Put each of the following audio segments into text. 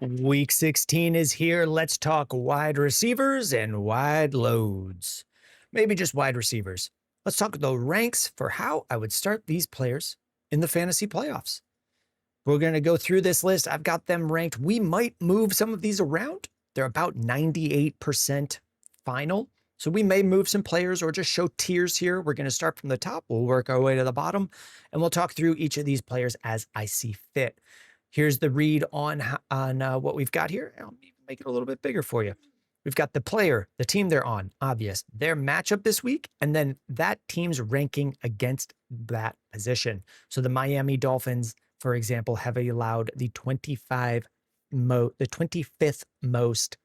Week 16 is here. Let's talk wide receivers and wide loads. Maybe just wide receivers. Let's talk the ranks for how I would start these players in the fantasy playoffs. We're going to go through this list. I've got them ranked. We might move some of these around. They're about 98% final. So we may move some players or just show tiers here. We're going to start from the top. We'll work our way to the bottom, and we'll talk through each of these players as I see fit. Here's the read on what we've got here. I'll make it a little bit bigger for you. We've got the player, the team they're on, obvious, their matchup this week, and then that team's ranking against that position. So the Miami Dolphins, for example, have allowed the 25th most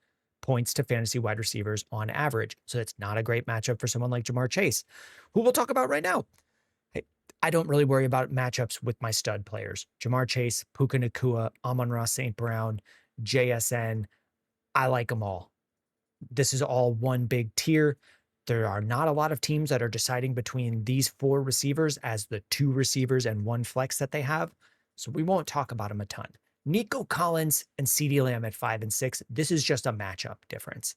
points to fantasy wide receivers on average. So that's not a great matchup for someone like Ja'Marr Chase, who we'll talk about right now. I don't really worry about matchups with my stud players. Ja'Marr Chase, Puka Nacua, Amon-Ra St. Brown, JSN. I like them all. This is all one big tier. There are not a lot of teams that are deciding between these four receivers as the two receivers and one flex that they have. So we won't talk about them a ton. Nico Collins and CeeDee Lamb at 5 and 6. This is just a matchup difference.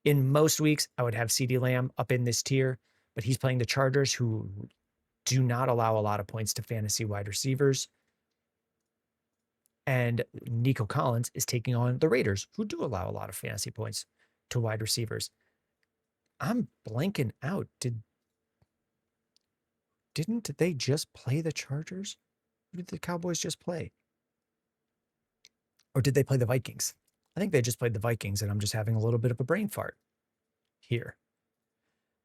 In most weeks, I would have CeeDee Lamb up in this tier, but he's playing the Chargers, who do not allow a lot of points to fantasy wide receivers. And Nico Collins is taking on the Raiders, who do allow a lot of fantasy points to wide receivers. I'm blanking out. Didn't they just play the Chargers? Who did the Cowboys just play? Or did they play the Vikings? I think they just played the Vikings, and I'm just having a little bit of a brain fart here.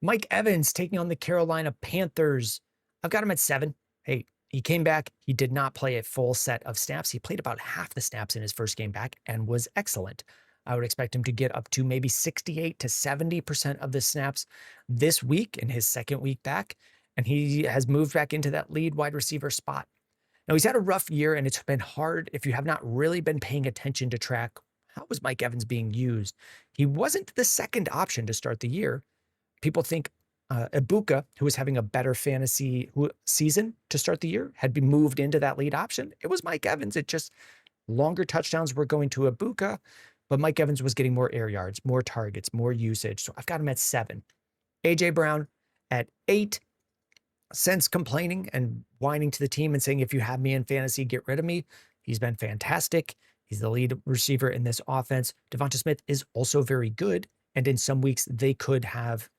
Mike Evans taking on the Carolina Panthers. I've got him at 7. Hey, he came back. He did not play a full set of snaps. He played about half the snaps in his first game back and was excellent. I would expect him to get up to maybe 68 to 70% of the snaps this week in his second week back, and he has moved back into that lead wide receiver spot. Now, he's had a rough year, and it's been hard if you have not really been paying attention to track how was Mike Evans being used. He wasn't the second option to start the year. People think Ibuka, who was having a better fantasy season to start the year, had been moved into that lead option. It was Mike Evans. It just longer touchdowns were going to Ibuka, but Mike Evans was getting more air yards, more targets, more usage. So I've got him at 7. AJ Brown at 8. Since complaining and whining to the team and saying, if you have me in fantasy, get rid of me. He's been fantastic. He's the lead receiver in this offense. Devonta Smith is also very good. And in some weeks, they could have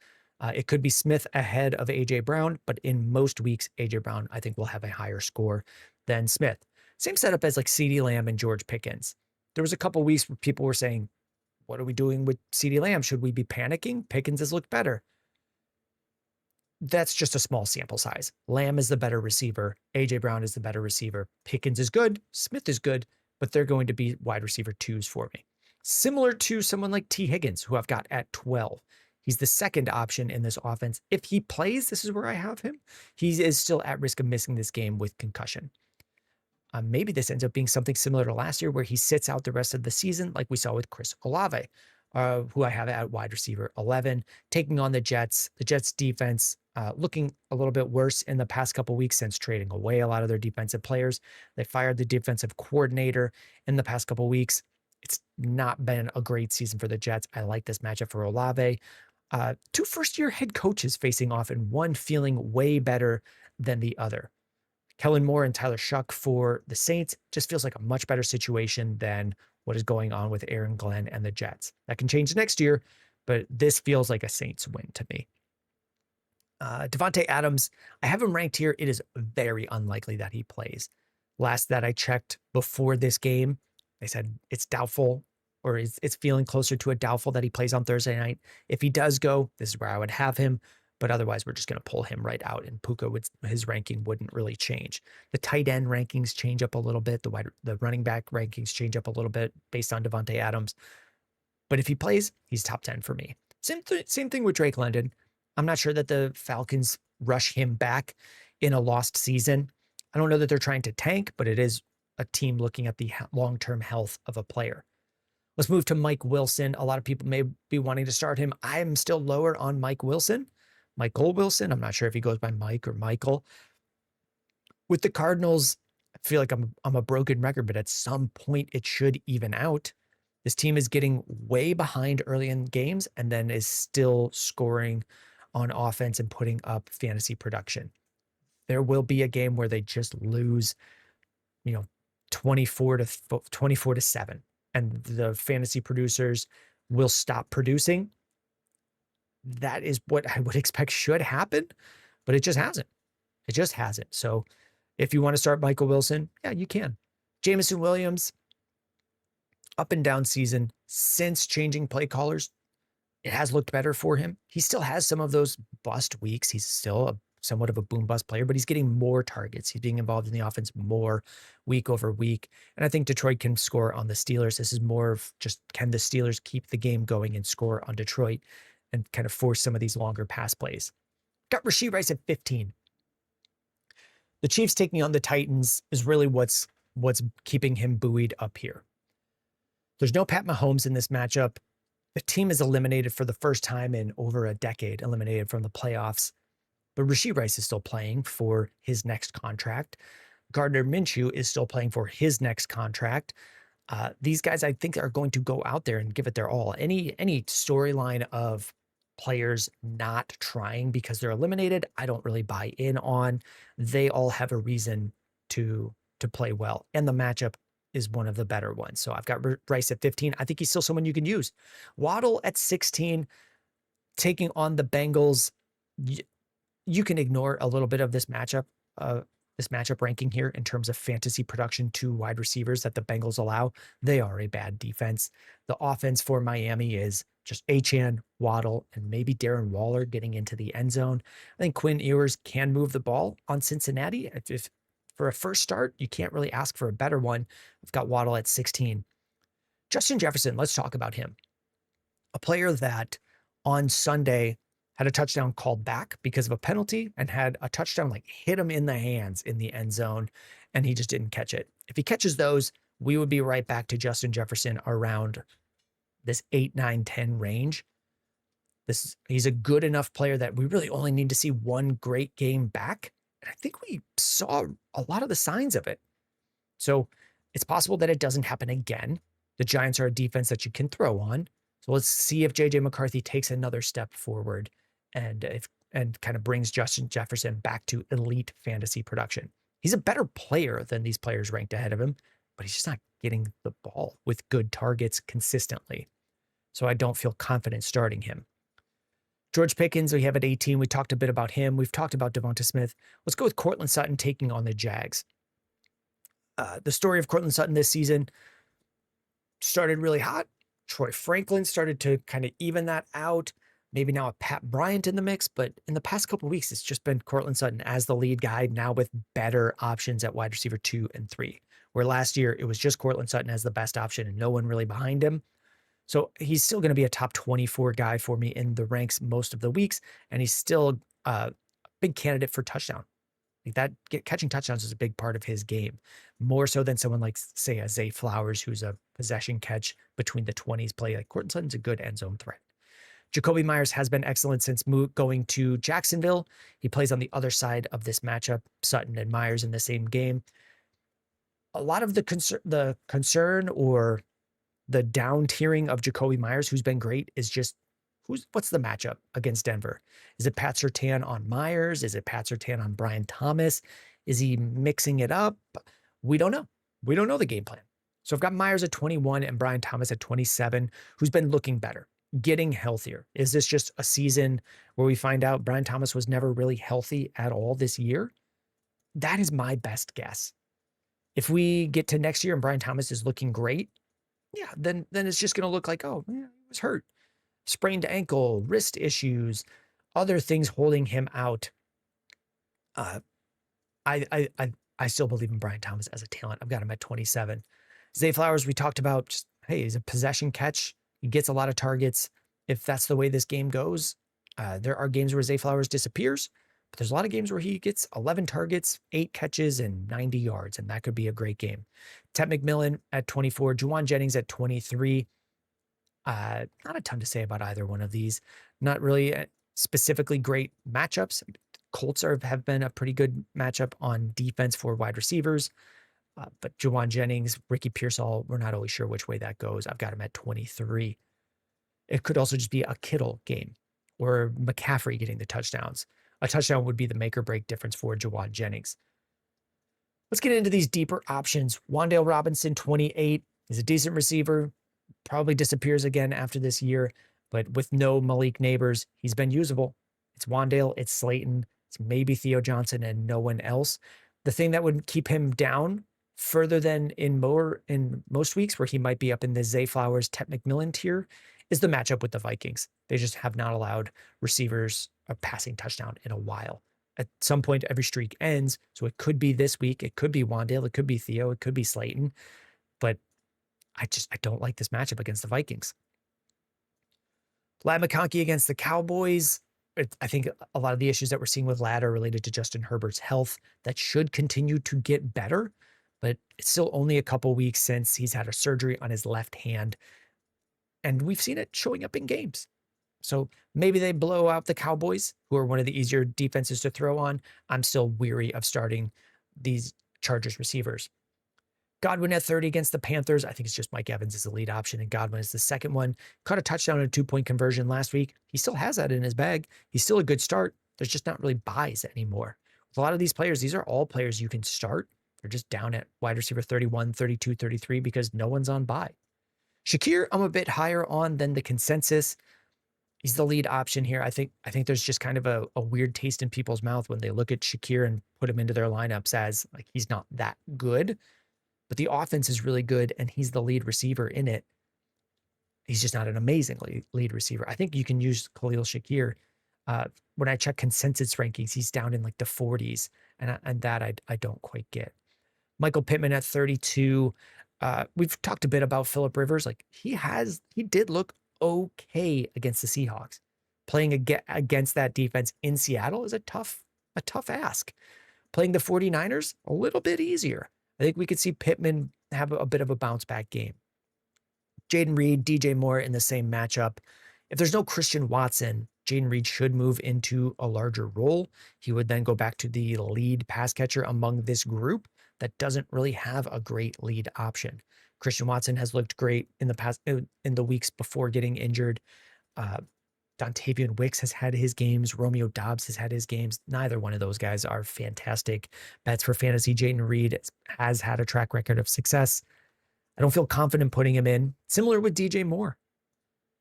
it could be Smith ahead of A.J. Brown, but in most weeks, A.J. Brown, I think, will have a higher score than Smith. Same setup as like CeeDee Lamb and George Pickens. There was a couple weeks where people were saying, what are we doing with CeeDee Lamb? Should we be panicking? Pickens has looked better. That's just a small sample size. Lamb is the better receiver. A.J. Brown is the better receiver. Pickens is good. Smith is good, but they're going to be wide receiver 2s for me. Similar to someone like T. Higgins, who I've got at 12. He's the second option in this offense. If he plays, this is where I have him. He is still at risk of missing this game with concussion. Maybe this ends up being something similar to last year where he sits out the rest of the season, like we saw with Chris Olave, who I have at wide receiver 11, taking on the Jets. The Jets defense looking a little bit worse in the past couple of weeks since trading away a lot of their defensive players. They fired the defensive coordinator in the past couple of weeks. It's not been a great season for the Jets. I like this matchup for Olave. 2 first-year head coaches facing off and one feeling way better than the other. Kellen Moore and Tyler Shuck for the Saints just feels like a much better situation than what is going on with Aaron Glenn and the Jets. That can change next year, but this feels like a Saints win to me. Devontae Adams, I have him ranked here. It is very unlikely that he plays. Last that I checked before this game, they said it's doubtful, or it's feeling closer to a doubtful that he plays on Thursday night. If he does go, this is where I would have him. But otherwise, we're just going to pull him right out, and Puka his ranking wouldn't really change. The tight end rankings change up a little bit. The running back rankings change up a little bit based on Devontae Adams. But if he plays, he's top 10 for me. Same thing with Drake London. I'm not sure that the Falcons rush him back in a lost season. I don't know that they're trying to tank, but it is a team looking at the long-term health of a player. Let's move to Mike Wilson. A lot of people may be wanting to start him. I am still lower on Mike Wilson. Michael Wilson. I'm not sure if he goes by Mike or Michael. With the Cardinals, feel like I'm a broken record, but at some point it should even out. This team is getting way behind early in games and then is still scoring on offense and putting up fantasy production. There will be a game where they just lose, you know, 24-7, and the fantasy producers will stop producing. That is what I would expect should happen, but it just hasn't. It just hasn't. So if you want to start Michael Wilson, yeah, you can. Jameson Williams, up and down season since changing play callers. It has looked better for him. He still has some of those bust weeks. He's still somewhat of a boom bust player, but he's getting more targets. He's being involved in the offense more week over week. And I think Detroit can score on the Steelers. This is more of just, can the Steelers keep the game going and score on Detroit and kind of force some of these longer pass plays? Got Rashee Rice at 15. The Chiefs taking on the Titans is really what's keeping him buoyed up here. There's no Pat Mahomes in this matchup. The team is eliminated for the first time in over a decade, eliminated from the playoffs. But Rashee Rice is still playing for his next contract. Gardner Minshew is still playing for his next contract. These guys, I think, are going to go out there and give it their all. Any storyline of players not trying because they're eliminated, I don't really buy in on. They all have a reason to play well, and the matchup is one of the better ones. So I've got Rice at 15. I think he's still someone you can use. Waddle at 16, taking on the Bengals. You can ignore a little bit of this matchup ranking here in terms of fantasy production to wide receivers that the Bengals allow. They are a bad defense. The offense for Miami is just Achane, Waddle, and maybe Darren Waller getting into the end zone. I think Quinn Ewers can move the ball on Cincinnati. If for a first start, you can't really ask for a better one. I've got Waddle at 16. Justin Jefferson, let's talk about him. A player that on Sunday had a touchdown called back because of a penalty and had a touchdown like hit him in the hands in the end zone, and he just didn't catch it. If he catches those, we would be right back to Justin Jefferson around this 8, 9, 10 range. He's a good enough player that we really only need to see one great game back. And I think we saw a lot of the signs of it. So it's possible that it doesn't happen again. The Giants are a defense that you can throw on. So let's see if JJ McCarthy takes another step forward and kind of brings Justin Jefferson back to elite fantasy production. He's a better player than these players ranked ahead of him, but he's just not getting the ball with good targets consistently. So I don't feel confident starting him. George Pickens, we have at 18. We talked a bit about him. We've talked about Devonta Smith. Let's go with Courtland Sutton taking on the Jags. The story of Courtland Sutton this season started really hot. Troy Franklin started to kind of even that out. Maybe now a Pat Bryant in the mix, but in the past couple of weeks, it's just been Courtland Sutton as the lead guy, now with better options at wide receiver 2 and 3. Where last year, it was just Courtland Sutton as the best option and no one really behind him. So he's still going to be a top 24 guy for me in the ranks most of the weeks, and he's still a big candidate for touchdown. Like that, catching touchdowns is a big part of his game, more so than someone like, say, a Zay Flowers, who's a possession catch between the 20s play. Like Courtland Sutton's a good end zone threat. Jakobi Meyers has been excellent since going to Jacksonville. He plays on the other side of this matchup, Sutton and Meyers in the same game. A lot of the concern or the down tiering of Jakobi Meyers, who's been great, is just what's the matchup against Denver? Is it Pat Surtain on Meyers? Is it Pat Surtain on Brian Thomas? Is he mixing it up? We don't know. We don't know the game plan. So I've got Meyers at 21 and Brian Thomas at 27, who's been looking better, getting healthier. Is this just a season where we find out Brian Thomas was never really healthy at all this year? That is my best guess. If we get to next year and Brian Thomas is looking great, yeah, then it's just going to look like, oh, yeah, he was hurt. Sprained ankle, wrist issues, other things holding him out. I still believe in Brian Thomas as a talent. I've got him at 27. Zay Flowers, we talked about, just, hey, he's a possession catch. He gets a lot of targets. If that's the way this game goes, there are games where Zay Flowers disappears, but there's a lot of games where he gets 11 targets, 8 catches, and 90 yards, and that could be a great game. Ted McMillan at 24, Juwan Jennings at 23. Not a ton to say about either one of these. Not really specifically great matchups. Colts have been a pretty good matchup on defense for wide receivers. But Jawan Jennings, Ricky Pearsall, we're not always sure which way that goes. I've got him at 23. It could also just be a Kittle game or McCaffrey getting the touchdowns. A touchdown would be the make or break difference for Jawan Jennings. Let's get into these deeper options. Wan'Dale Robinson, 28, is a decent receiver. Probably disappears again after this year, but with no Malik Neighbors, he's been usable. It's Wan'Dale, it's Slayton, it's maybe Theo Johnson, and no one else. The thing that would keep him down further than in most weeks, where he might be up in the Zay Flowers, Tet McMillan tier, is the matchup with the Vikings. They just have not allowed receivers a passing touchdown in a while. At some point, every streak ends. So it could be this week. It could be Wan'Dale. It could be Theo. It could be Slayton. But I don't like this matchup against the Vikings. Ladd McConkey against the Cowboys. I think a lot of the issues that we're seeing with Ladd are related to Justin Herbert's health. That should continue to get better, but it's still only a couple weeks since he's had a surgery on his left hand. And we've seen it showing up in games. So maybe they blow out the Cowboys, who are one of the easier defenses to throw on. I'm still weary of starting these Chargers receivers. Godwin at 30 against the Panthers. I think it's just Mike Evans is the lead option, and Godwin is the second one. Caught a touchdown and a 2-point conversion last week. He still has that in his bag. He's still a good start. There's just not really buys anymore. With a lot of these players, these are all players you can start. They're just down at wide receiver 31, 32, 33 because no one's on buy. Shakir, I'm a bit higher on than the consensus. He's the lead option here. I think there's just kind of a weird taste in people's mouth when they look at Shakir and put him into their lineups as like he's not that good. But the offense is really good, and he's the lead receiver in it. He's just not an amazing lead receiver. I think you can use Khalil Shakir. When I check consensus rankings, he's down in like the 40s, and that I don't quite get. Michael Pittman at 32. We've talked a bit about Phillip Rivers. Like he did look okay against the Seahawks. Playing against that defense in Seattle is a tough ask. Playing the 49ers, a little bit easier. I think we could see Pittman have a bit of a bounce back game. Jayden Reed, DJ Moore in the same matchup. If there's no Christian Watson, Jayden Reed should move into a larger role. He would then go back to the lead pass catcher among this group that doesn't really have a great lead option. Christian Watson has looked great in the weeks before getting injured. Dontavian Wicks has had his games. Romeo Doubs has had his games. Neither one of those guys are fantastic bets for fantasy. Jayden Reed has had a track record of success. I don't feel confident putting him in. Similar with DJ Moore.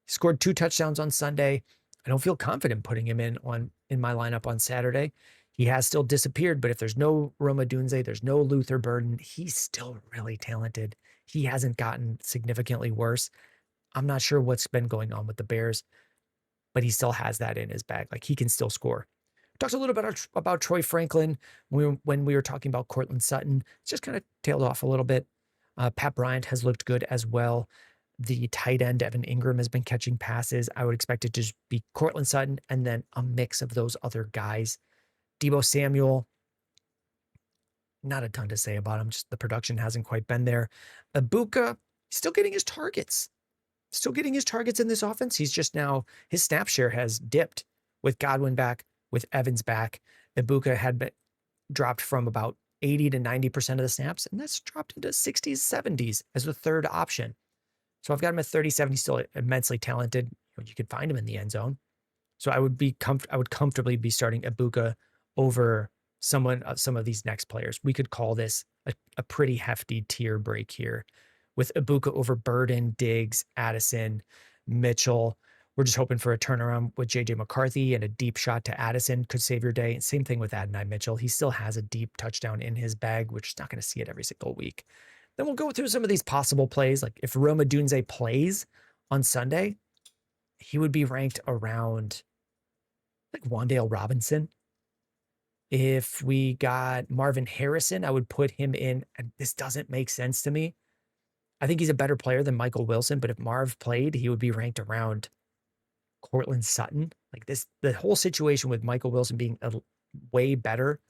He scored 2 touchdowns on Sunday. I don't feel confident putting him in my lineup on Saturday. He has still disappeared, but if there's no Rome Odunze, there's no Luther Burden, he's still really talented. He hasn't gotten significantly worse. I'm not sure what's been going on with the Bears, but he still has that in his bag. Like he can still score. We talked a little bit about Troy Franklin when we were talking about Cortland Sutton. It's just kind of tailed off a little bit. Pat Bryant has looked good as well. The tight end, Evan Ingram, has been catching passes. I would expect it to just be Cortland Sutton and then a mix of those other guys. Deebo Samuel, not a ton to say about him. Just the production hasn't quite been there. Ibuka, still getting his targets. Still getting his targets in this offense. He's just now, his snap share has dipped with Godwin back, with Evans back. Ibuka had been dropped from about 80 to 90% of the snaps, and that's dropped into 60s, 70s as the third option. So I've got him at 37. He's still immensely talented. You could find him in the end zone. So I would comfortably be starting Ibuka over some of these next players. We could call this a pretty hefty tier break here with Ibuka over Burden, Diggs, Addison, Mitchell. We're just hoping for a turnaround with JJ McCarthy, and a deep shot to Addison could save your day. Same thing with Adonai Mitchell. He still has a deep touchdown in his bag, which is not going to see it every single week. Then we'll go through some of these possible plays. Like if Rome Odunze plays on Sunday, he would be ranked around like Wan'Dale Robinson. If we got Marvin Harrison, I would put him in, and this doesn't make sense to me. I think he's a better player than Michael Wilson, but if Marv played, he would be ranked around Cortland Sutton. Like the whole situation with Michael Wilson being way better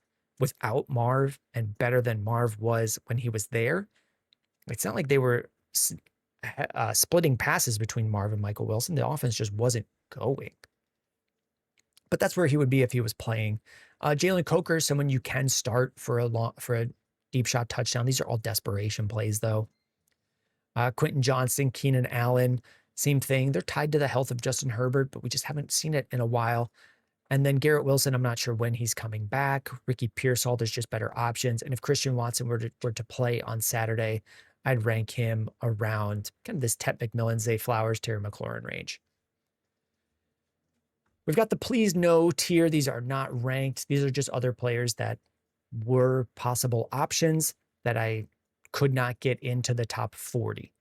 without Marv and better than Marv was when he was there. It's not like they were splitting passes between Marv and Michael Wilson. The offense just wasn't going. But that's where he would be if he was playing. Jalen Coker is someone you can start for a deep shot touchdown. These are all desperation plays, though. Quentin Johnston, Keenan Allen, same thing. They're tied to the health of Justin Herbert, but we just haven't seen it in a while. And then Garrett Wilson, I'm not sure when he's coming back. Ricky Pearsall, there's just better options. And if Christian Watson were to play on Saturday, I'd rank him around kind of this Tet McMillan, Zay Flowers, Terry McLaurin range. We've got the please no tier. These are not ranked. These are just other players that were possible options that I could not get into the top 40.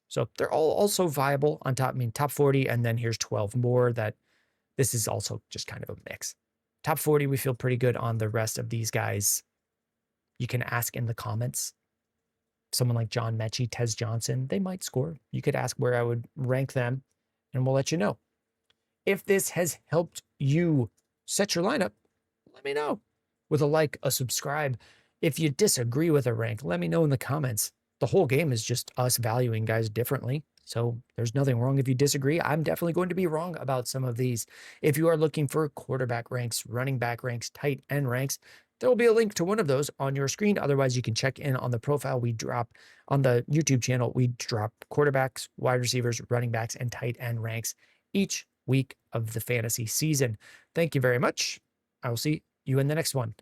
So they're all also viable on top. I mean, top 40, and then here's 12 more that this is also just kind of a mix. Top 40, we feel pretty good on the rest of these guys. You can ask in the comments. Someone like John Mechie, Tez Johnson, they might score. You could ask where I would rank them, and we'll let you know. If this has helped you set your lineup, let me know with a like, a subscribe. If you disagree with a rank, let me know in the comments. The whole game is just us valuing guys differently. So there's nothing wrong if you disagree. I'm definitely going to be wrong about some of these. If you are looking for quarterback ranks, running back ranks, tight end ranks, there will be a link to one of those on your screen. Otherwise, you can check in on the profile we drop on the YouTube channel. We drop quarterbacks, wide receivers, running backs, and tight end ranks each week of the fantasy season. Thank you very much. I will see you in the next one.